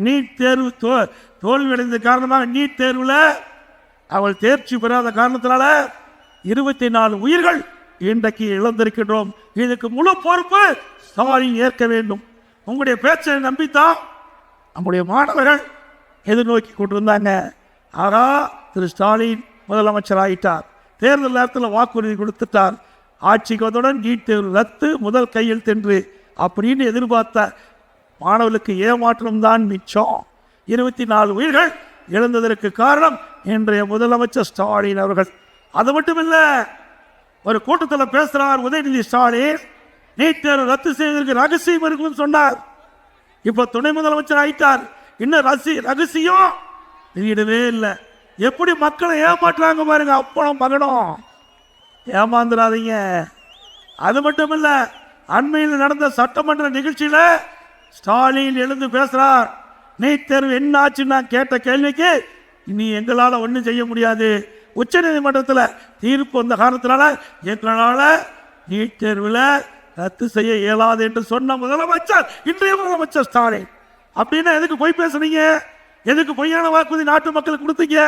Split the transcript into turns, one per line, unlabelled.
NEET தேர்வு தோல்வியடைந்த காரணமாக நீட் தேர்வில் அவள் தேர்ச்சி பெறாத காரணத்தினால 24 உயிர்கள் இன்றைக்கு இழந்திருக்கின்றோம். இதுக்கு முழு பொறுப்பு ஸ்டாலின் ஏற்க வேண்டும். உங்களுடைய பேச்சை நம்பித்தான் நம்முடைய மாணவர்கள் எதிர்நோக்கி கொண்டிருந்தாங்க. ஆகா, திரு ஸ்டாலின் முதலமைச்சர் ஆகிட்டார், தேர்தல் நேரத்தில் வாக்குறுதி கொடுத்துட்டார், ஆட்சிக்கு வந்தவுடன் நீட் தேர்வு ரத்து, முதல் கையில் தென்று அப்படின்னு எதிர்பார்த்த மாணவர்களுக்கு ஏமாற்றம் தான் மிச்சம். 24 உயிர்கள் இழந்ததற்கு காரணம் இன்றைய முதலமைச்சர் ஸ்டாலின் அவர்கள். அது மட்டும் இல்லை, ஒரு கூட்டத்தில் பேசுகிறார் உதயநிதி ஸ்டாலின், நீட் தேர்வு ரத்து செய்வதற்கு ரகசியம் இருக்குன்னு சொன்னார். இப்போ துணை முதலமைச்சர் ஆயிட்டார், இன்னும் ரகசியம் வெளியிடவே இல்லை. எப்படி மக்களை ஏமாற்றுறாங்க பாருங்க, அப்பனும் மகனும். ஏமாந்துடாதீங்க. அது மட்டும் இல்லை, அண்மையில் நடந்த சட்டமன்ற நிகழ்ச்சியில் ஸ்டாலின் எழுந்து பேசுகிறார். நீட் தேர்வு என்ன ஆச்சுன்னு நான் கேட்ட கேள்விக்கு, இனி எங்களால் ஒன்றும் செய்ய முடியாது, உச்ச நீதிமன்றத்தில் தீர்ப்பு வந்த காரணத்தினால எங்களால் நீட் தேர்வில் ரத்து செய்ய இயலாது என்று சொன்ன முதலமைச்சர் இன்றைய முதலமைச்சர் ஸ்டாலின். அப்படின்னா எதுக்கு பொய் பேசுறீங்க? எதுக்கு பொய்யான வாக்குறுதி நாட்டு மக்களுக்கு கொடுத்தீங்க?